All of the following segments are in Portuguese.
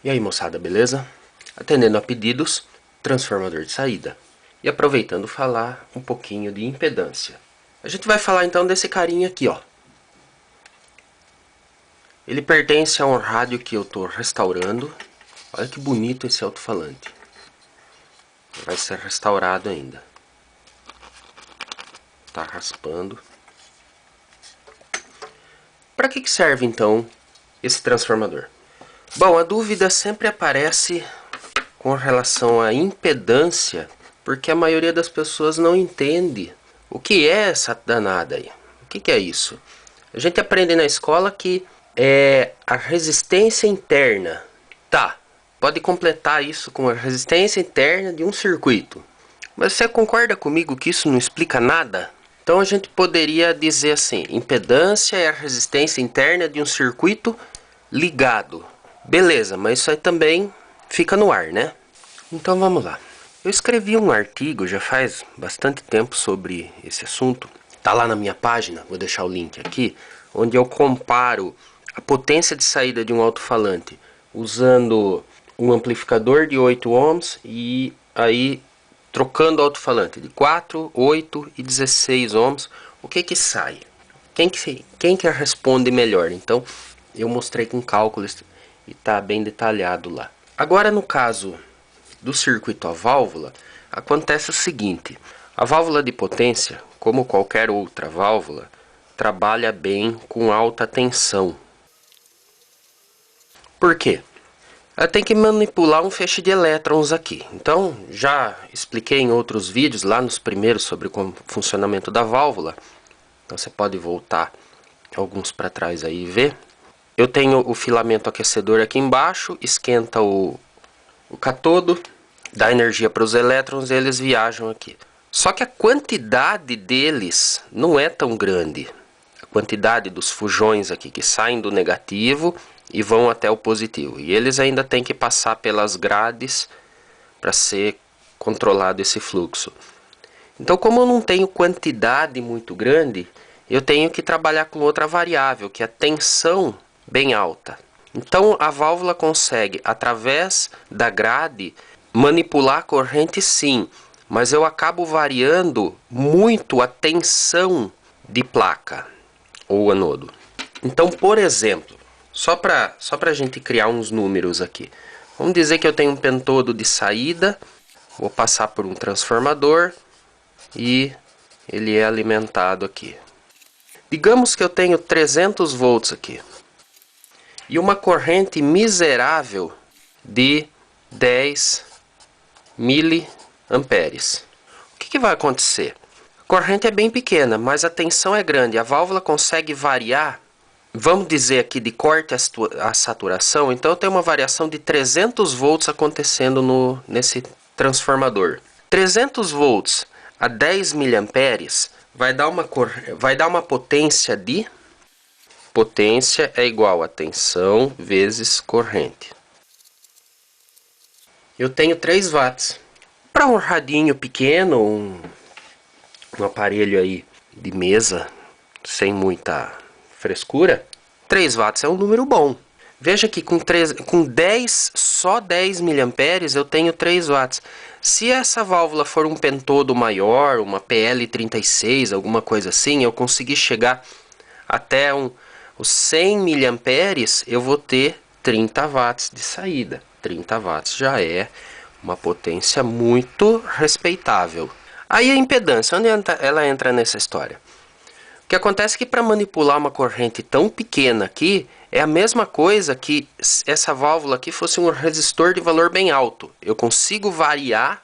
E aí, moçada, beleza? Atendendo a pedidos, transformador de saída. E aproveitando falar um pouquinho de impedância. A gente vai falar então desse carinha aqui, ó. Ele pertence a um rádio que eu estou restaurando. Olha que bonito esse alto-falante. Vai ser restaurado ainda. Tá raspando. Para que serve então esse transformador? Bom, a dúvida sempre aparece com relação à impedância, porque a maioria das pessoas não entende o que é essa danada aí. O que é isso? A gente aprende na escola que é a resistência interna. Tá, pode completar isso com a resistência interna de um circuito. Mas você concorda comigo que isso não explica nada? Então a gente poderia dizer assim: impedância é a resistência interna de um circuito ligado. Beleza, mas isso aí também fica no ar, né? Então vamos lá. Eu escrevi um artigo já faz bastante tempo sobre esse assunto. Tá lá na minha página, vou deixar o link aqui, onde eu comparo a potência de saída de um alto-falante usando um amplificador de 8 ohms e aí trocando o alto-falante de 4, 8 e 16 ohms. O que que sai? Quem que responde melhor? Então eu mostrei com cálculos e está bem detalhado lá. Agora no caso do circuito a válvula, acontece o seguinte: a válvula de potência, como qualquer outra válvula, trabalha bem com alta tensão. Por quê? Ela tem que manipular um feixe de elétrons aqui. Então, já expliquei em outros vídeos, lá nos primeiros, sobre o funcionamento da válvula. Então você pode voltar alguns para trás aí e ver. Eu tenho o filamento aquecedor aqui embaixo, esquenta o catodo, dá energia para os elétrons e eles viajam aqui. Só que a quantidade deles não é tão grande. A quantidade dos fujões aqui que saem do negativo e vão até o positivo. E eles ainda têm que passar pelas grades para ser controlado esse fluxo. Então, como eu não tenho quantidade muito grande, eu tenho que trabalhar com outra variável, que é a tensão bem alta. Então a válvula consegue, através da grade, manipular a corrente sim, mas eu acabo variando muito a tensão de placa ou anodo. Então, por exemplo, só para a gente criar uns números aqui, vamos dizer que eu tenho um pentodo de saída, vou passar por um transformador e ele é alimentado aqui. Digamos que eu tenho 300 volts aqui e uma corrente miserável de 10 miliamperes. O que vai acontecer? A corrente é bem pequena, mas a tensão é grande. A válvula consegue variar, vamos dizer aqui de corte a saturação. Então eu tenho uma variação de 300 volts acontecendo nesse transformador. 300 volts a 10 miliamperes vai dar uma potência de... Potência é igual a tensão vezes corrente. Eu tenho 3 watts. Para um radinho pequeno, um aparelho aí de mesa, sem muita frescura, 3 watts é um número bom. Veja que com 10, só 10 miliamperes eu tenho 3 watts. Se essa válvula for um pentodo maior, uma PL36, alguma coisa assim, eu conseguir chegar até os 100 miliamperes, eu vou ter 30 watts de saída. 30 watts já é uma potência muito respeitável. Aí a impedância, onde ela entra nessa história? O que acontece é que para manipular uma corrente tão pequena aqui, é a mesma coisa que essa válvula aqui fosse um resistor de valor bem alto. Eu consigo variar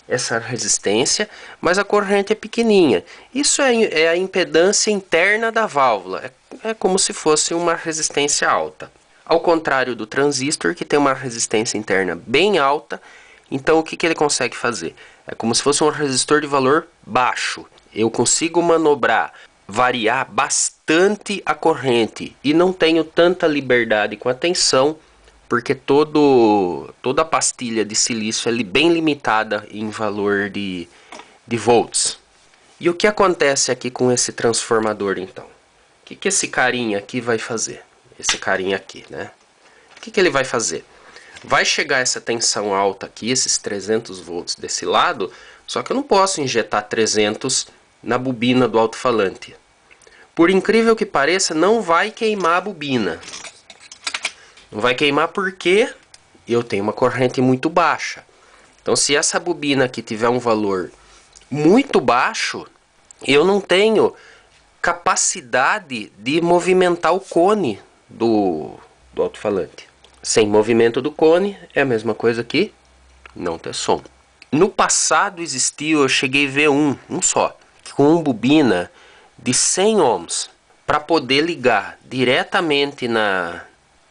essa resistência, mas a corrente é pequenininha. Isso é a impedância interna da válvula. É como se fosse uma resistência alta. Ao contrário do transistor, que tem uma resistência interna bem alta, então o que ele consegue fazer? É como se fosse um resistor de valor baixo. Eu consigo manobrar, variar bastante a corrente e não tenho tanta liberdade com a tensão, porque toda a pastilha de silício é bem limitada em valor de volts. E o que acontece aqui com esse transformador então? O que esse carinha aqui vai fazer? Esse carinha aqui, né? O que ele vai fazer? vai chegar essa tensão alta aqui, esses 300 volts desse lado, só que eu não posso injetar 300 na bobina do alto-falante. Por incrível que pareça, não vai queimar a bobina. Não vai queimar porque eu tenho uma corrente muito baixa. Então, se essa bobina aqui tiver um valor muito baixo, eu não tenho capacidade de movimentar o cone do alto-falante. Sem movimento do cone é a mesma coisa que não ter som. No passado existiu, eu cheguei a ver um só, com bobina de 100 ohms, para poder ligar diretamente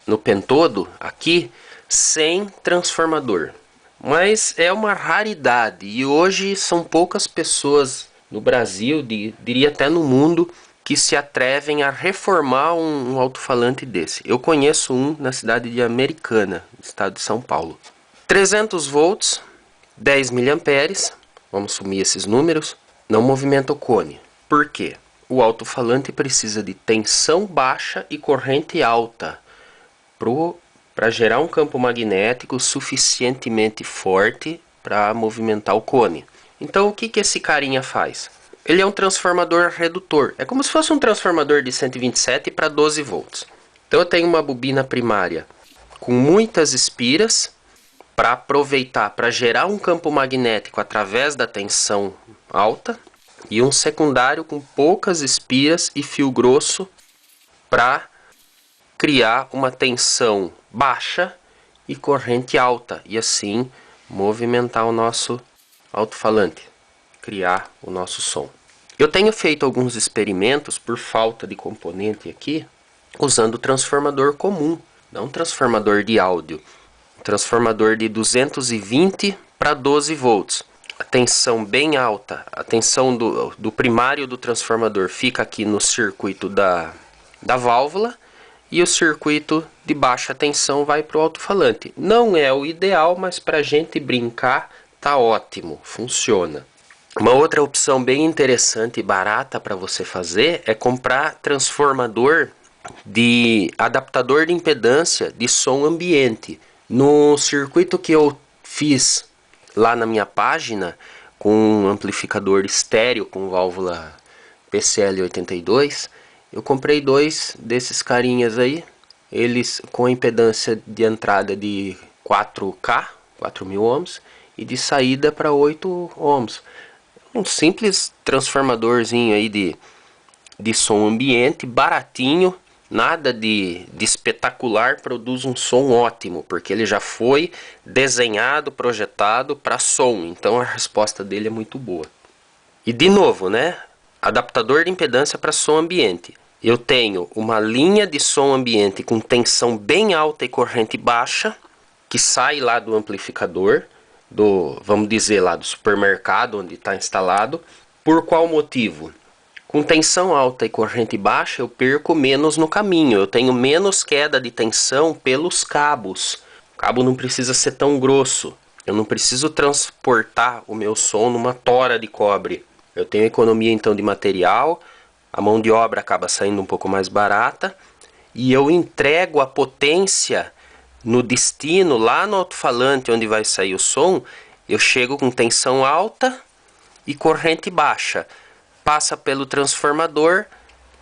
no pentodo aqui, sem transformador. Mas é uma raridade e hoje são poucas pessoas no Brasil, diria até no mundo, que se atrevem a reformar um alto-falante desse. Eu conheço um na cidade de Americana, estado de São Paulo. 300 volts, 10 miliamperes, vamos sumir esses números, não movimenta o cone. Por quê? O alto-falante precisa de tensão baixa e corrente alta para gerar um campo magnético suficientemente forte para movimentar o cone. Então o que esse carinha faz? Ele é um transformador redutor. É como se fosse um transformador de 127 para 12 volts. Então eu tenho uma bobina primária com muitas espiras para aproveitar, para gerar um campo magnético através da tensão alta, e um secundário com poucas espiras e fio grosso para criar uma tensão baixa e corrente alta, e assim movimentar o nosso alto-falante, criar o nosso som. Eu tenho feito alguns experimentos por falta de componente aqui, usando transformador comum, não transformador de áudio, transformador de 220 para 12 volts. A tensão bem alta, a tensão do primário do transformador fica aqui no circuito da válvula, e o circuito de baixa tensão vai para o alto-falante. Não é o ideal, mas para a gente brincar tá ótimo, funciona. Uma outra opção bem interessante e barata para você fazer é comprar transformador de adaptador de impedância de som ambiente. No circuito que eu fiz lá na minha página, com um amplificador estéreo com válvula PCL82, eu comprei 2 desses carinhas aí, eles com a impedância de entrada de 4K, 4.000 ohms, e de saída para 8 ohms. Um simples transformadorzinho aí de som ambiente, baratinho, nada de espetacular, produz um som ótimo, porque ele já foi desenhado, projetado para som, então a resposta dele é muito boa. E de novo, né? Adaptador de impedância para som ambiente. Eu tenho uma linha de som ambiente com tensão bem alta e corrente baixa, que sai lá do amplificador, vamos dizer lá do supermercado onde está instalado. Por qual motivo? Com tensão alta e corrente baixa eu perco menos no caminho, eu tenho menos queda de tensão pelos cabos. O cabo não precisa ser tão grosso, eu não preciso transportar o meu som numa tora de cobre. Eu tenho economia então de material, a mão de obra acaba saindo um pouco mais barata, e eu entrego a potência no destino, lá no alto-falante onde vai sair o som. Eu chego com tensão alta e corrente baixa. Passa pelo transformador,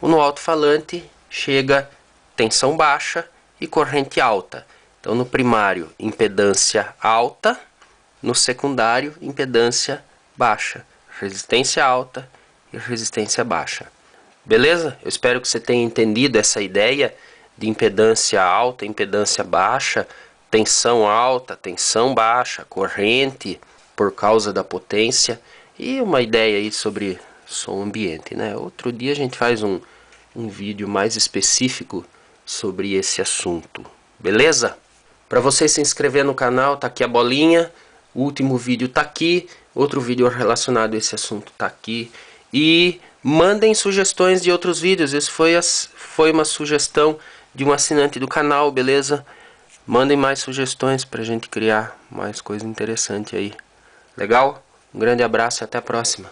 no alto-falante chega tensão baixa e corrente alta. Então no primário, impedância alta, no secundário, impedância baixa. Resistência alta e resistência baixa. Beleza? Eu espero que você tenha entendido essa ideia de impedância alta, impedância baixa, tensão alta, tensão baixa, corrente por causa da potência, e uma ideia aí sobre som ambiente, né? Outro dia a gente faz um vídeo mais específico sobre esse assunto, beleza? Para você se inscrever no canal, tá aqui a bolinha, o último vídeo tá aqui, outro vídeo relacionado a esse assunto tá aqui, e mandem sugestões de outros vídeos. Isso foi uma sugestão de um assinante do canal, beleza? Mandem mais sugestões pra gente criar mais coisa interessante aí. Legal? Um grande abraço e até a próxima.